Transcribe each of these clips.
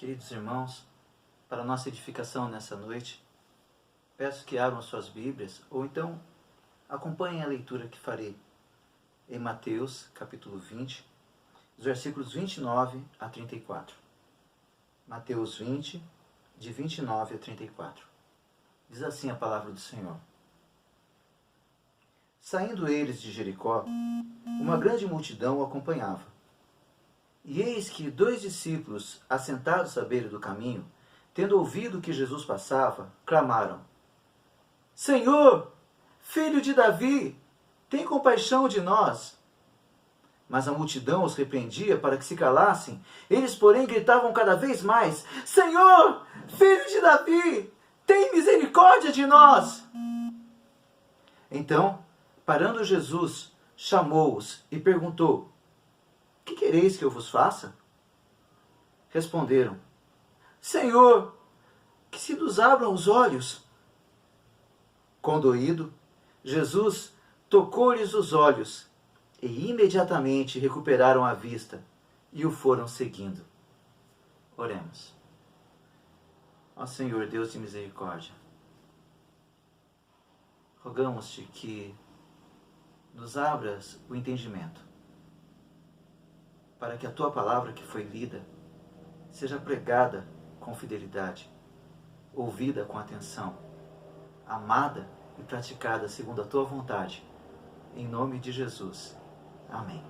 Queridos irmãos, para a nossa edificação nessa noite, peço que abram suas Bíblias ou então acompanhem a leitura que farei em Mateus, capítulo 20, dos versículos 29 a 34. Mateus 20, de 29 a 34. Diz assim a palavra do Senhor. Saindo eles de Jericó, uma grande multidão o acompanhava. E eis que 2 discípulos, assentados à beira do caminho, tendo ouvido que Jesus passava, clamaram: Senhor, filho de Davi, tem compaixão de nós. Mas a multidão os repreendia para que se calassem. Eles, porém, gritavam cada vez mais: Senhor, filho de Davi, tem misericórdia de nós. Então, parando Jesus, chamou-os e perguntou: Que quereis que eu vos faça? Responderam: Senhor, que se nos abram os olhos. Condoído, Jesus tocou-lhes os olhos e imediatamente recuperaram a vista e o foram seguindo. Oremos. Ó Senhor, Deus de misericórdia, rogamos-te que nos abras o entendimento, para que a tua palavra que foi lida seja pregada com fidelidade, ouvida com atenção, amada e praticada segundo a tua vontade. Em nome de Jesus. Amém.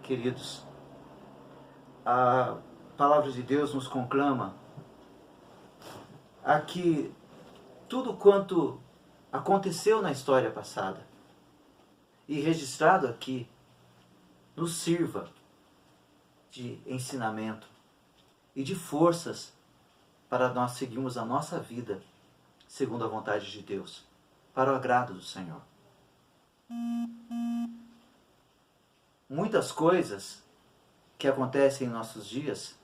Queridos, a palavra de Deus nos conclama a que tudo quanto aconteceu na história passada e registrado aqui nos sirva de ensinamento e de forças para nós seguirmos a nossa vida segundo a vontade de Deus, para o agrado do Senhor. Muitas coisas que acontecem em nossos dias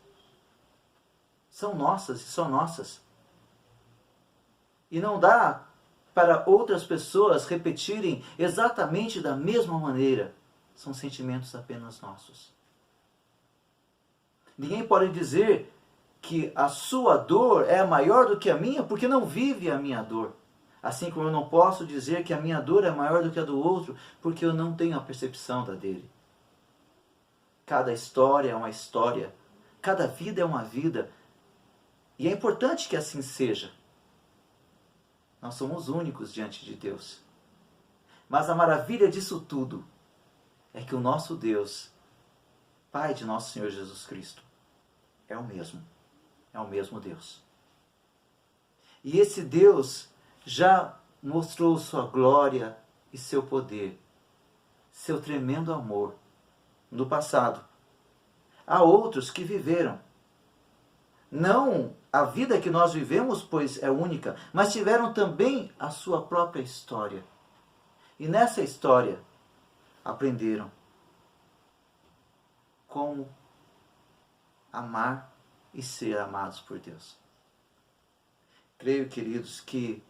são nossas e são nossas. E não dá para outras pessoas repetirem exatamente da mesma maneira. São sentimentos apenas nossos. Ninguém pode dizer que a sua dor é maior do que a minha, porque não vive a minha dor. Assim como eu não posso dizer que a minha dor é maior do que a do outro, porque eu não tenho a percepção da dele. Cada história é uma história, cada vida é uma vida, e é importante que assim seja. Nós somos únicos diante de Deus. Mas a maravilha disso tudo é que o nosso Deus, Pai de nosso Senhor Jesus Cristo, é o mesmo Deus. E esse Deus já mostrou sua glória e seu poder, seu tremendo amor no passado. Há outros que viveram, não a vida que nós vivemos, pois é única, mas tiveram também a sua própria história. E nessa história aprenderam como amar e ser amados por Deus. Creio, queridos, que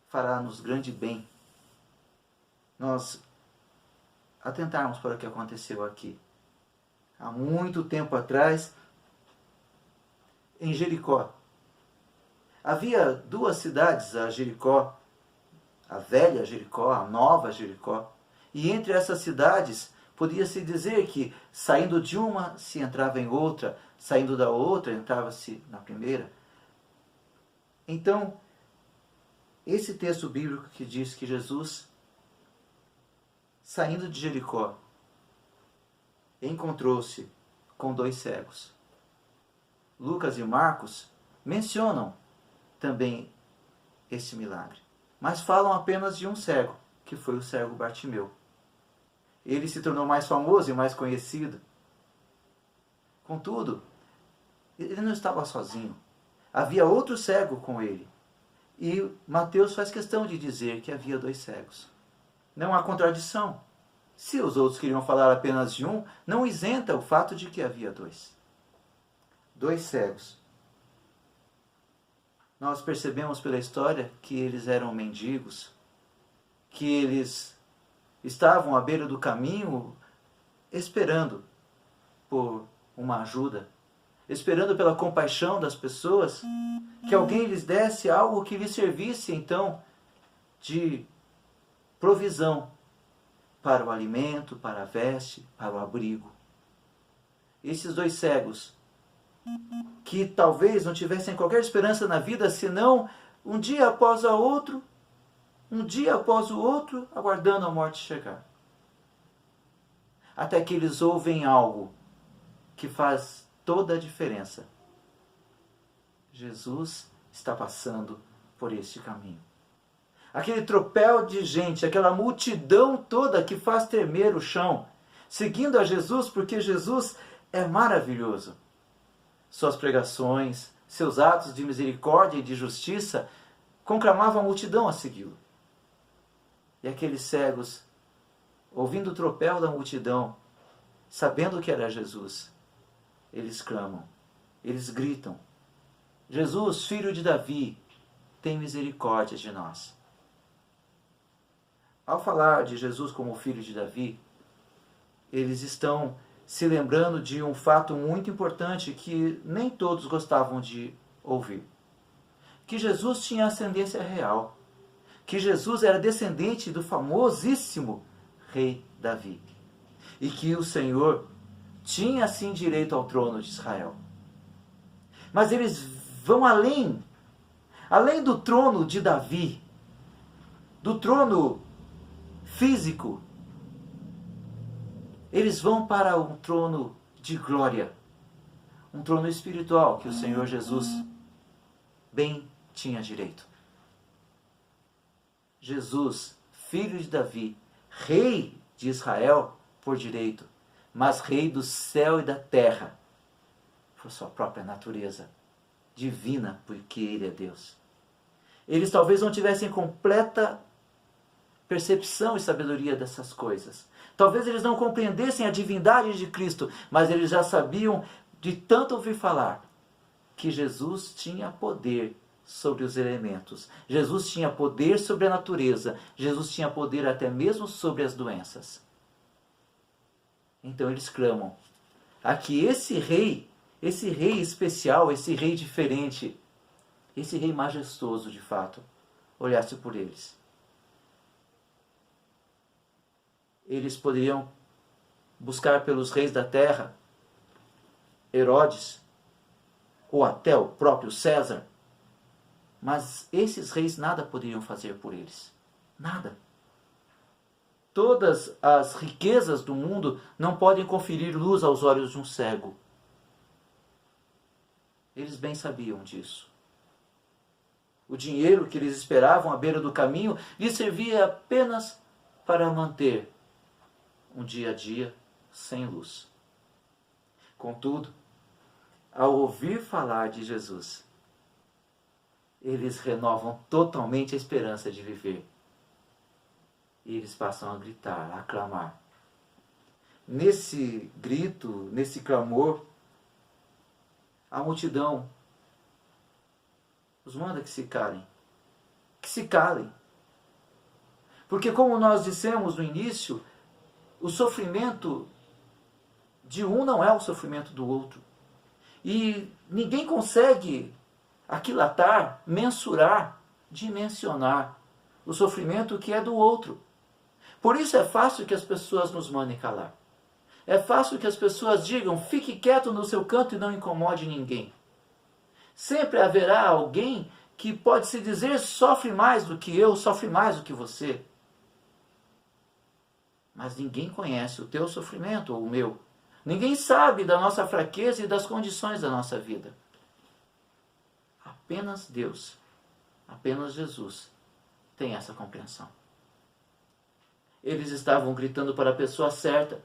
fará-nos grande bem nós atentarmos para o que aconteceu aqui. Há muito tempo atrás, em Jericó. Havia 2 cidades, a Jericó, a velha Jericó, a nova Jericó. E entre essas cidades, podia-se dizer que, saindo de uma, se entrava em outra, saindo da outra, entrava-se na primeira. Então, esse texto bíblico que diz que Jesus, saindo de Jericó, encontrou-se com 2 cegos. Lucas e Marcos mencionam também esse milagre, mas falam apenas de um cego, que foi o cego Bartimeu. Ele se tornou mais famoso e mais conhecido. Contudo, ele não estava sozinho. Havia outro cego com ele. E Mateus faz questão de dizer que havia 2 cegos. Não há contradição. Se os outros queriam falar apenas de um, não isenta o fato de que havia 2. 2 cegos. Nós percebemos pela história que eles eram mendigos, que eles estavam à beira do caminho esperando por uma ajuda, esperando pela compaixão das pessoas, que alguém lhes desse algo que lhes servisse então de provisão para o alimento, para a veste, para o abrigo. Esses dois cegos, que talvez não tivessem qualquer esperança na vida, senão um dia após o outro, aguardando a morte chegar. Até que eles ouvem algo que faz toda a diferença. Jesus está passando por este caminho. Aquele tropel de gente, aquela multidão toda que faz tremer o chão, seguindo a Jesus, porque Jesus é maravilhoso. Suas pregações, seus atos de misericórdia e de justiça conclamavam a multidão a segui-lo. E aqueles cegos, ouvindo o tropel da multidão, sabendo que era Jesus, eles clamam, eles gritam: Jesus, filho de Davi, tem misericórdia de nós. Ao falar de Jesus como filho de Davi, eles estão se lembrando de um fato muito importante que nem todos gostavam de ouvir. Que Jesus tinha ascendência real. Que Jesus era descendente do famosíssimo rei Davi. E que o Senhor tinha sim direito ao trono de Israel. Mas eles vão além do trono de Davi, do trono físico. Eles vão para um trono de glória, um trono espiritual que o Senhor Jesus bem tinha direito. Jesus, filho de Davi, rei de Israel por direito, mas rei do céu e da terra, por sua própria natureza divina, porque Ele é Deus. Eles talvez não tivessem completa percepção e sabedoria dessas coisas. Talvez eles não compreendessem a divindade de Cristo, mas eles já sabiam, de tanto ouvir falar, que Jesus tinha poder sobre os elementos. Jesus tinha poder sobre a natureza. Jesus tinha poder até mesmo sobre as doenças. Então eles clamam a que esse rei especial, esse rei diferente, esse rei majestoso de fato, olhasse por eles. Eles poderiam buscar pelos reis da terra, Herodes, ou até o próprio César, mas esses reis nada poderiam fazer por eles. Nada. Todas as riquezas do mundo não podem conferir luz aos olhos de um cego. Eles bem sabiam disso. O dinheiro que eles esperavam à beira do caminho lhes servia apenas para manter um dia a dia sem luz. Contudo, ao ouvir falar de Jesus, eles renovam totalmente a esperança de viver. E eles passam a gritar, a clamar. Nesse grito, nesse clamor, a multidão os manda que se calem. Que se calem. Porque, como nós dissemos no início, o sofrimento de um não é o sofrimento do outro. E ninguém consegue aquilatar, mensurar, dimensionar o sofrimento que é do outro. Por isso é fácil que as pessoas nos mandem calar. É fácil que as pessoas digam, fique quieto no seu canto e não incomode ninguém. Sempre haverá alguém que pode se dizer sofre mais do que eu, sofre mais do que você. Mas ninguém conhece o teu sofrimento ou o meu. Ninguém sabe da nossa fraqueza e das condições da nossa vida. Apenas Deus, apenas Jesus tem essa compreensão. Eles estavam gritando para a pessoa certa.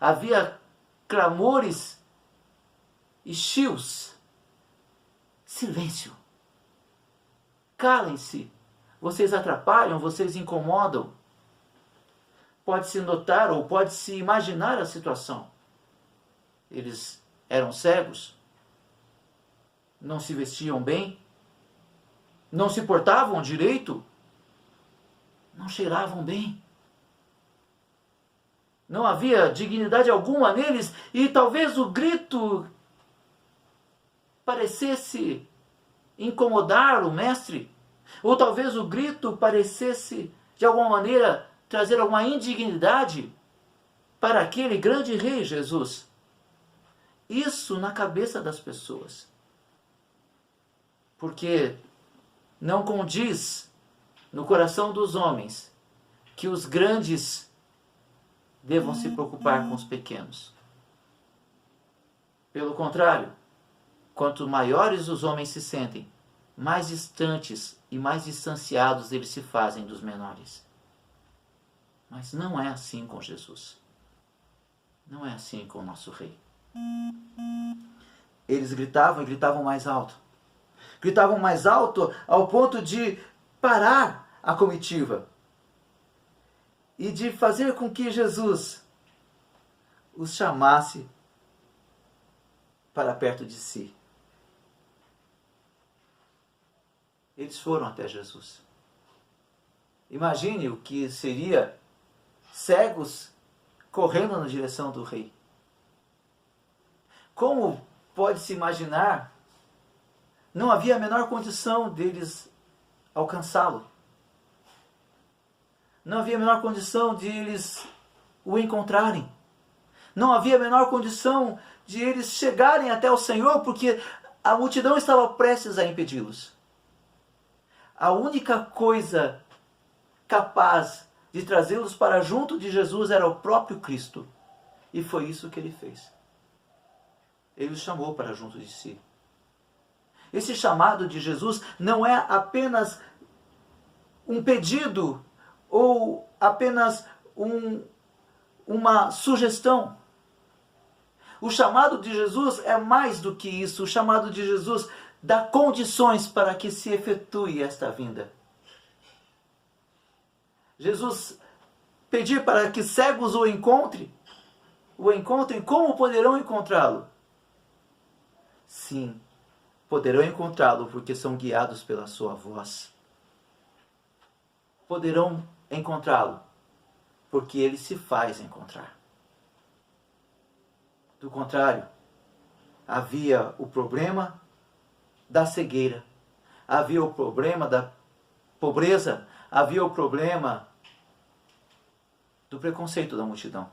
Havia clamores e chios. Silêncio. Calem-se. Vocês atrapalham, vocês incomodam. Pode-se notar ou pode-se imaginar a situação. Eles eram cegos, não se vestiam bem, não se portavam direito, não cheiravam bem, Não havia dignidade alguma neles e talvez o grito parecesse incomodar o mestre, ou talvez o grito parecesse de alguma maneira trazer alguma indignidade para aquele grande rei Jesus. Isso na cabeça das pessoas. Porque não condiz no coração dos homens que os grandes devam se preocupar com os pequenos. Pelo contrário, quanto maiores os homens se sentem, mais distantes e mais distanciados eles se fazem dos menores. Mas não é assim com Jesus. Não é assim com o nosso rei. Eles gritavam e gritavam mais alto. Gritavam mais alto ao ponto de parar a comitiva e de fazer com que Jesus os chamasse para perto de si. Eles foram até Jesus. Imagine o que seria cegos correndo na direção do rei. Como pode-se imaginar, não havia a menor condição deles alcançá-lo. Não havia a menor condição de eles o encontrarem. Não havia a menor condição de eles chegarem até o Senhor, porque a multidão estava prestes a impedi-los. A única coisa capaz de trazê-los para junto de Jesus era o próprio Cristo. E foi isso que ele fez. Ele os chamou para junto de si. Esse chamado de Jesus não é apenas um pedido ou apenas uma sugestão. O chamado de Jesus é mais do que isso. O chamado de Jesus dá condições para que se efetue esta vinda. Jesus pedir para que cegos o encontrem, como poderão encontrá-lo? Sim, poderão encontrá-lo porque são guiados pela sua voz. Poderão encontrá-lo porque ele se faz encontrar. Do contrário, havia o problema da cegueira, havia o problema da pobreza, havia o problema do preconceito da multidão.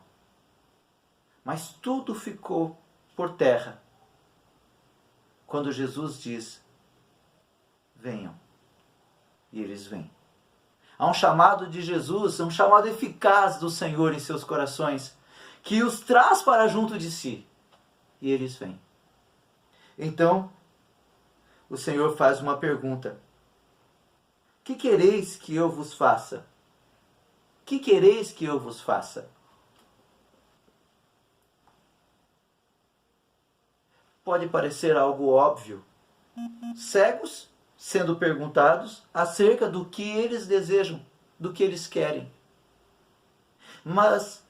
Mas tudo ficou por terra quando Jesus diz: venham. E eles vêm. Há um chamado de Jesus, um chamado eficaz do Senhor em seus corações, que os traz para junto de si. E eles vêm. Então, o Senhor faz uma pergunta: que quereis que eu vos faça? Que quereis que eu vos faça? Pode parecer algo óbvio. Cegos sendo perguntados acerca do que eles desejam, do que eles querem. Mas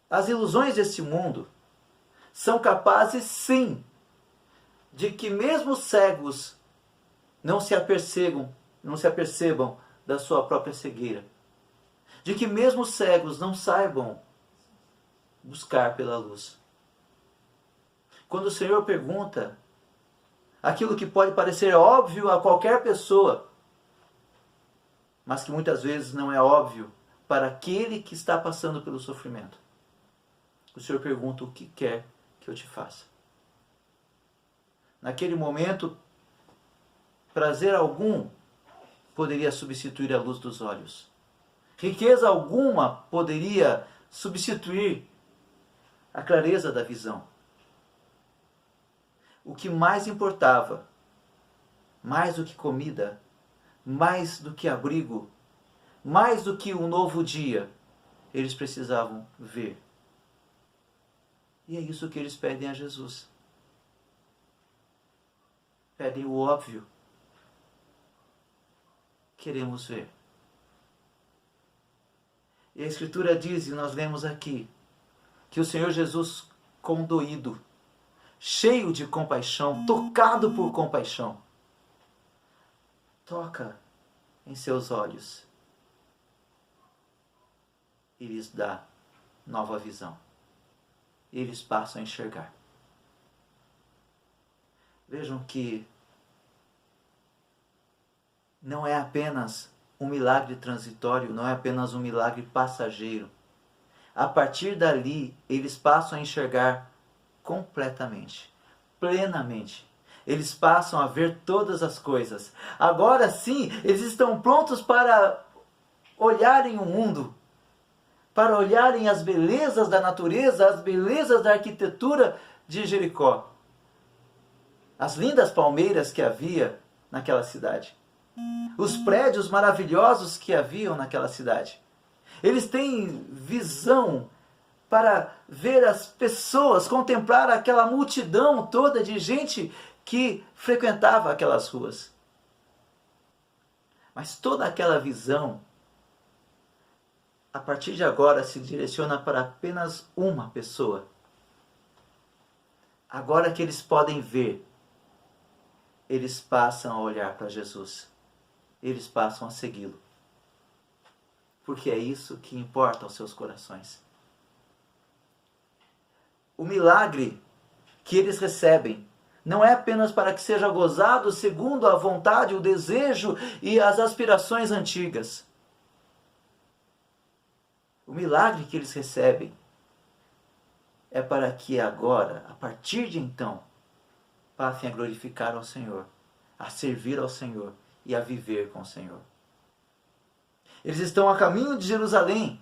as ilusões desse mundo são capazes, sim, de que mesmo cegos não se apercebam da sua própria cegueira. De que mesmo cegos não saibam buscar pela luz. Quando o Senhor pergunta aquilo que pode parecer óbvio a qualquer pessoa, mas que muitas vezes não é óbvio para aquele que está passando pelo sofrimento, o Senhor pergunta: o que quer que eu te faça? Naquele momento, prazer algum poderia substituir a luz dos olhos. Riqueza alguma poderia substituir a clareza da visão. O que mais importava, mais do que comida, mais do que abrigo, mais do que um novo dia, eles precisavam ver. E é isso que eles pedem a Jesus. Pedem o óbvio. Queremos ver. E a Escritura diz, e nós lemos aqui, que o Senhor Jesus, condoído, cheio de compaixão, tocado por compaixão, toca em seus olhos e lhes dá nova visão. Eles passam a enxergar. Vejam que não é apenas um milagre transitório, não é apenas um milagre passageiro. A partir dali, eles passam a enxergar completamente, plenamente. Eles passam a ver todas as coisas. Agora sim, eles estão prontos para olharem o mundo, para olharem as belezas da natureza, as belezas da arquitetura de Jericó. As lindas palmeiras que havia naquela cidade. Os prédios maravilhosos que haviam naquela cidade. Eles têm visão para ver as pessoas, contemplar aquela multidão toda de gente que frequentava aquelas ruas. Mas toda aquela visão, a partir de agora, se direciona para apenas uma pessoa. Agora que eles podem ver, eles passam a olhar para Jesus. Eles passam a segui-lo. Porque é isso que importa aos seus corações. O milagre que eles recebem não é apenas para que seja gozado segundo a vontade, o desejo e as aspirações antigas. O milagre que eles recebem é para que agora, a partir de então, passem a glorificar ao Senhor, a servir ao Senhor e a viver com o Senhor. Eles estão a caminho de Jerusalém.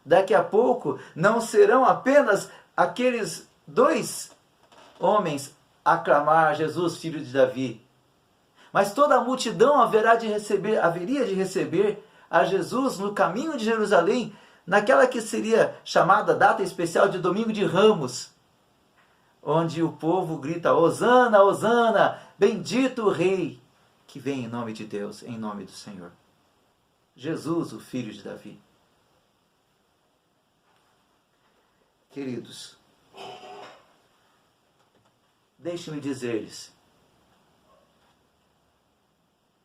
Daqui a pouco não serão apenas aqueles 2 homens a clamar Jesus, filho de Davi. Mas toda a multidão haveria de receber a Jesus no caminho de Jerusalém, naquela que seria chamada data especial de Domingo de Ramos, onde o povo grita: Hosana, Hosana, bendito o Rei que vem em nome de Deus, em nome do Senhor. Jesus, o filho de Davi. Queridos, deixe-me dizer-lhes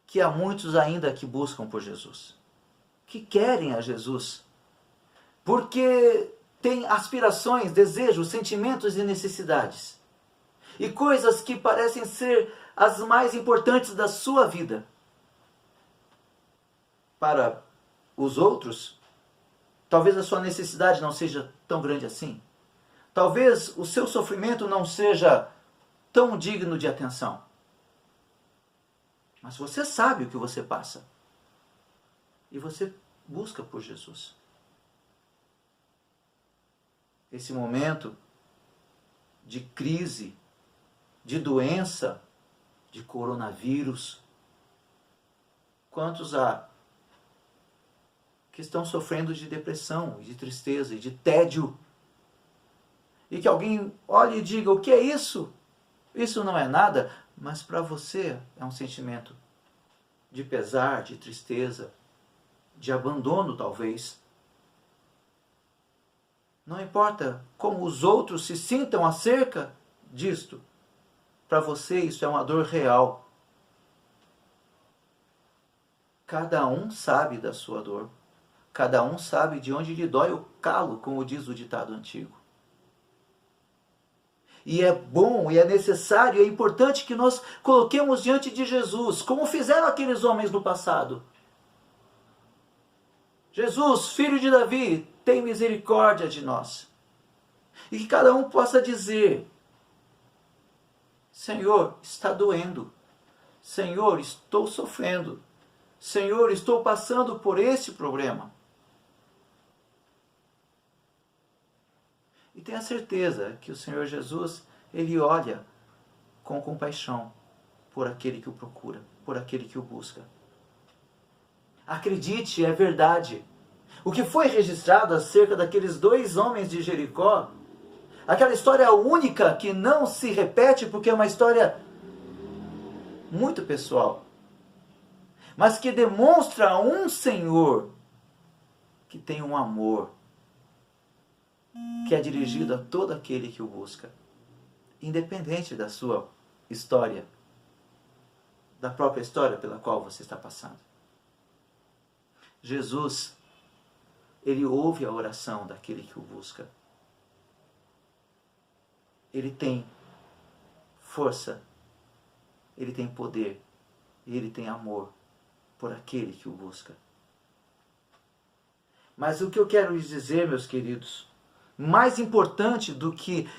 que há muitos ainda que buscam por Jesus, que querem a Jesus, porque têm aspirações, desejos, sentimentos e necessidades, e coisas que parecem ser as mais importantes da sua vida. Para os outros, talvez a sua necessidade não seja tão grande assim. Talvez o seu sofrimento não seja tão digno de atenção. Mas você sabe o que você passa. E você busca por Jesus. Esse momento de crise, de doença, de coronavírus. Quantos há que estão sofrendo de depressão, de tristeza e de tédio? E que alguém olhe e diga: o que é isso? Isso não é nada, mas para você é um sentimento de pesar, de tristeza, de abandono talvez. Não importa como os outros se sintam acerca disto, para você isso é uma dor real. Cada um sabe da sua dor. Cada um sabe de onde lhe dói o calo, como diz o ditado antigo. E é bom, e é necessário, e é importante que nós coloquemos diante de Jesus, como fizeram aqueles homens no passado. Jesus, filho de Davi, tem misericórdia de nós. E que cada um possa dizer: Senhor, está doendo. Senhor, estou sofrendo. Senhor, estou passando por esse problema. E tenha certeza que o Senhor Jesus, Ele olha com compaixão por aquele que o procura, por aquele que o busca. Acredite, é verdade. O que foi registrado acerca daqueles 2 homens de Jericó, aquela história única que não se repete porque é uma história muito pessoal, mas que demonstra um Senhor que tem um amor que é dirigido a todo aquele que o busca, independente da sua história, da própria história pela qual você está passando. Jesus ele ouve a oração daquele que o busca. Ele tem força, ele tem poder e ele tem amor por aquele que o busca. Mas o que eu quero lhes dizer, meus queridos, mais importante do que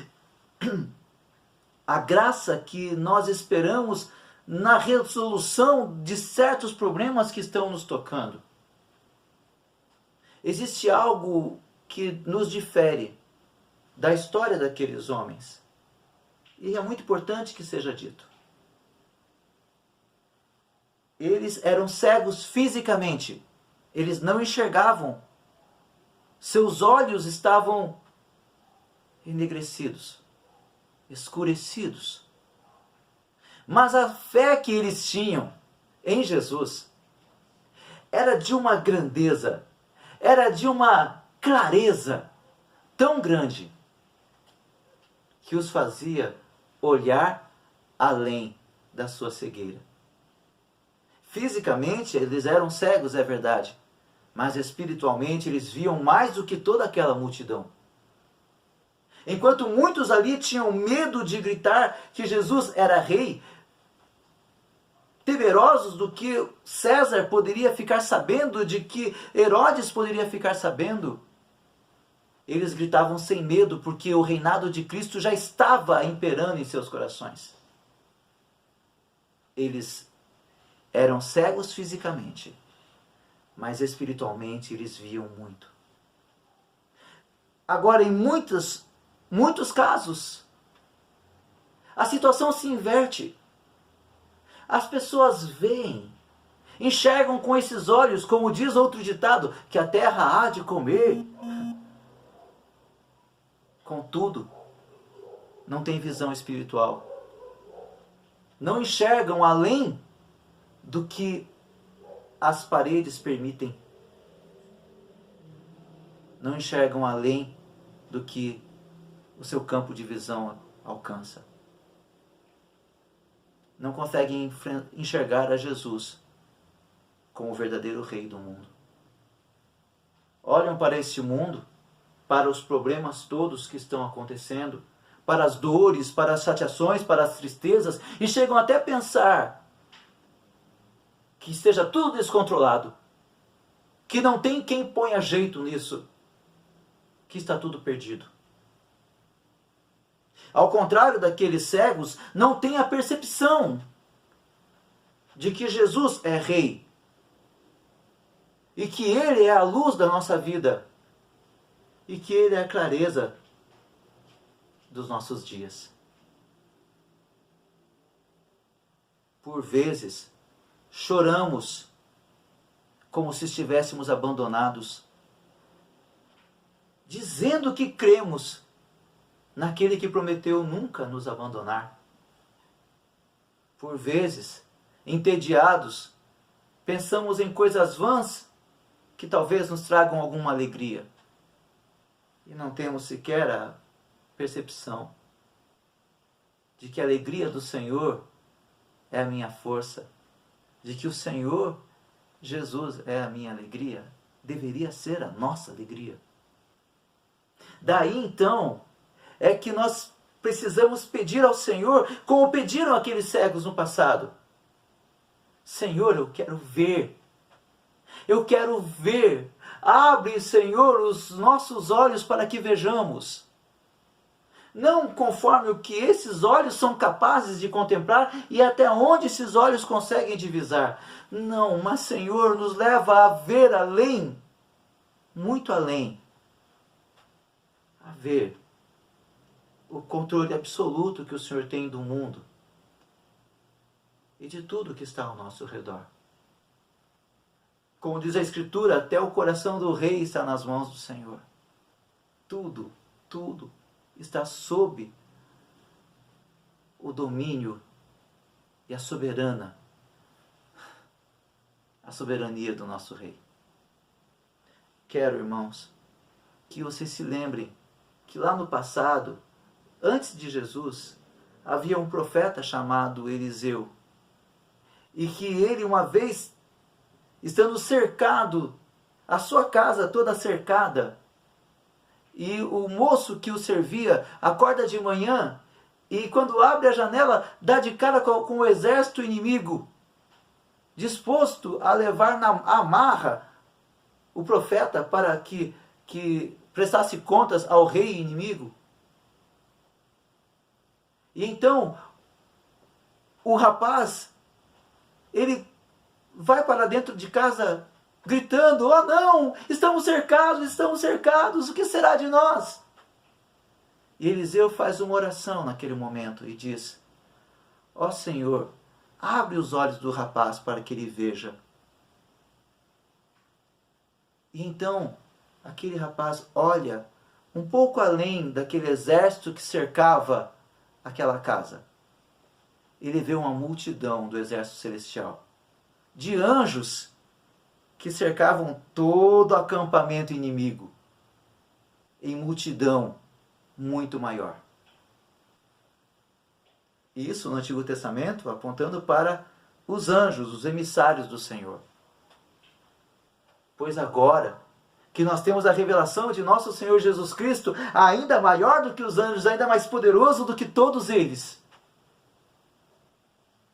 a graça que nós esperamos na resolução de certos problemas que estão nos tocando, existe algo que nos difere da história daqueles homens. E é muito importante que seja dito. Eles eram cegos fisicamente. Eles não enxergavam. Seus olhos estavam enegrecidos, escurecidos. Mas a fé que eles tinham em Jesus era de uma grandeza, era de uma clareza tão grande que os fazia olhar além da sua cegueira. Fisicamente eles eram cegos, é verdade, mas espiritualmente eles viam mais do que toda aquela multidão. Enquanto muitos ali tinham medo de gritar que Jesus era rei, temerosos do que César poderia ficar sabendo, de que Herodes poderia ficar sabendo, eles gritavam sem medo, porque o reinado de Cristo já estava imperando em seus corações. Eles eram cegos fisicamente, mas espiritualmente eles viam muito. Agora, em muitos casos, a situação se inverte. As pessoas veem, enxergam com esses olhos, como diz outro ditado, que a terra há de comer. Contudo, não tem visão espiritual. Não enxergam além do que as paredes permitem. Não enxergam além do que o seu campo de visão alcança. Não conseguem enxergar a Jesus como o verdadeiro rei do mundo. Olham para este mundo, para os problemas todos que estão acontecendo, para as dores, para as chateações, para as tristezas, e chegam até a pensar que esteja tudo descontrolado, que não tem quem ponha jeito nisso, que está tudo perdido. Ao contrário daqueles cegos, não tem a percepção de que Jesus é rei e que Ele é a luz da nossa vida e que Ele é a clareza dos nossos dias. Por vezes, choramos como se estivéssemos abandonados, dizendo que cremos naquele que prometeu nunca nos abandonar. Por vezes, entediados, pensamos em coisas vãs que talvez nos tragam alguma alegria. E não temos sequer a percepção de que a alegria do Senhor é a minha força, de que o Senhor Jesus é a minha alegria, deveria ser a nossa alegria. Daí então é que nós precisamos pedir ao Senhor, como pediram aqueles cegos no passado. Senhor, eu quero ver. Eu quero ver. Abre, Senhor, os nossos olhos para que vejamos. Não conforme o que esses olhos são capazes de contemplar e até onde esses olhos conseguem divisar. Não, mas Senhor, nos leva a ver além, muito além. A ver o controle absoluto que o Senhor tem do mundo e de tudo que está ao nosso redor. Como diz a Escritura, até o coração do rei está nas mãos do Senhor. Tudo está sob o domínio e a soberania do nosso rei. Quero, irmãos, que vocês se lembrem que lá no passado, antes de Jesus, havia um profeta chamado Eliseu. E que ele, uma vez, estando cercado a sua casa toda cercada, e o moço que o servia acorda de manhã e quando abre a janela dá de cara com o exército inimigo, disposto a levar na amarra o profeta para que prestasse contas ao rei inimigo. E então o rapaz, ele vai para dentro de casa gritando: "Oh não, estamos cercados, o que será de nós?" E Eliseu faz uma oração naquele momento e diz: "Ó Senhor, abre os olhos do rapaz para que ele veja." E então aquele rapaz olha um pouco além daquele exército que cercava aquela casa. Ele vê uma multidão do exército celestial, de anjos que cercavam todo o acampamento inimigo, em multidão muito maior. Isso no Antigo Testamento apontando para os anjos, os emissários do Senhor. Pois agora que nós temos a revelação de nosso Senhor Jesus Cristo, ainda maior do que os anjos, ainda mais poderoso do que todos eles,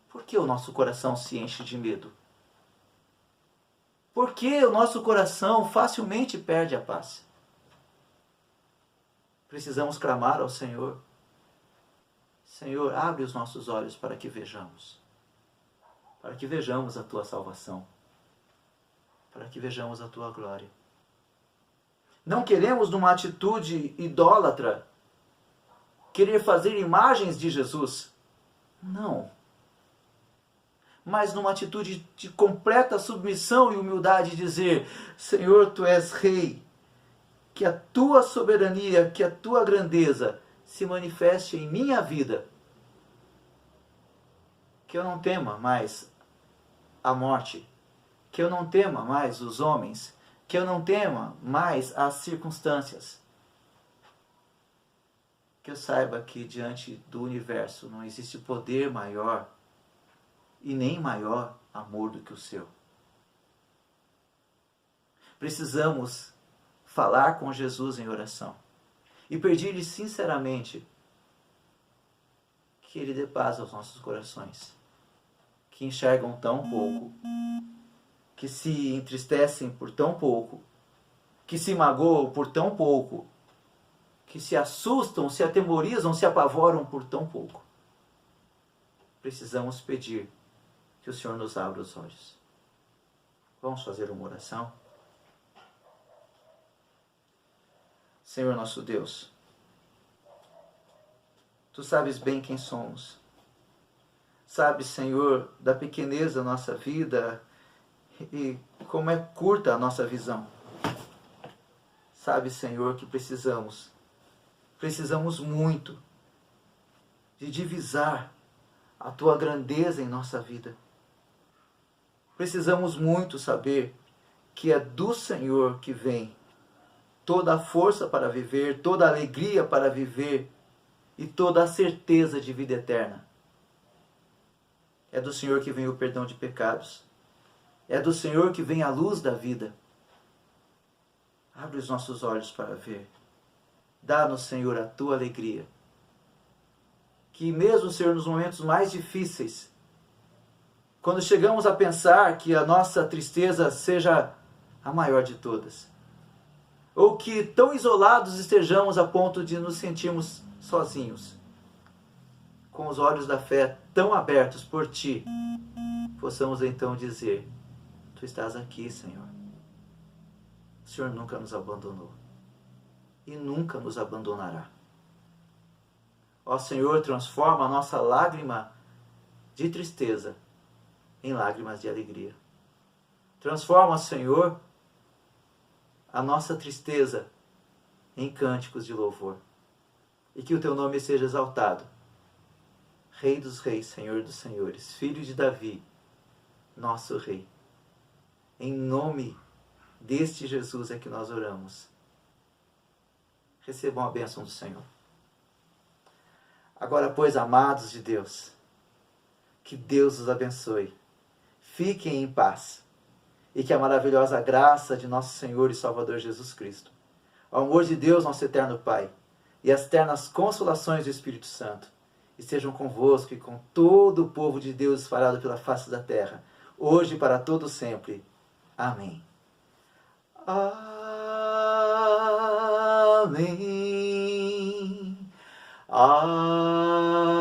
por que o nosso coração se enche de medo? Por que o nosso coração facilmente perde a paz? Precisamos clamar ao Senhor: Senhor, abre os nossos olhos para que vejamos a Tua salvação, para que vejamos a Tua glória. Não queremos, numa atitude idólatra, querer fazer imagens de Jesus. Não. Mas numa atitude de completa submissão e humildade, dizer: Senhor, Tu és Rei, que a Tua soberania, que a Tua grandeza se manifeste em minha vida, que eu não tema mais a morte, que eu não tema mais os homens, que eu não tema mais as circunstâncias, que eu saiba que diante do universo não existe poder maior e nem maior amor do que o seu. Precisamos falar com Jesus em oração e pedir-lhe sinceramente que Ele dê paz aos nossos corações, que enxergam tão pouco, que se entristecem por tão pouco, que se magoam por tão pouco, que se assustam, se atemorizam, se apavoram por tão pouco. Precisamos pedir que o Senhor nos abra os olhos. Vamos fazer uma oração? Senhor nosso Deus, Tu sabes bem quem somos. Sabes, Senhor, da pequeneza da nossa vida e como é curta a nossa visão. Sabes, Senhor, que precisamos muito de divisar a Tua grandeza em nossa vida. Precisamos muito saber que é do Senhor que vem toda a força para viver, toda a alegria para viver e toda a certeza de vida eterna. É do Senhor que vem o perdão de pecados. É do Senhor que vem a luz da vida. Abre os nossos olhos para ver. Dá-nos, Senhor, a Tua alegria. Que mesmo, Senhor, nos momentos mais difíceis, quando chegamos a pensar que a nossa tristeza seja a maior de todas, ou que tão isolados estejamos a ponto de nos sentirmos sozinhos, com os olhos da fé tão abertos por Ti, possamos então dizer: Tu estás aqui, Senhor. O Senhor nunca nos abandonou e nunca nos abandonará. Ó Senhor, transforma a nossa lágrima de tristeza em lágrimas de alegria. Transforma, Senhor, a nossa tristeza em cânticos de louvor. E que o Teu nome seja exaltado. Rei dos reis, Senhor dos senhores, Filho de Davi, nosso Rei. Em nome deste Jesus é que nós oramos. Recebam a bênção do Senhor. Agora, pois, amados de Deus, que Deus os abençoe. Fiquem em paz e que a maravilhosa graça de nosso Senhor e Salvador Jesus Cristo, o amor de Deus, nosso eterno Pai, e as ternas consolações do Espírito Santo estejam convosco e com todo o povo de Deus espalhado pela face da terra, hoje e para todo sempre. Amém. Amém. Amém.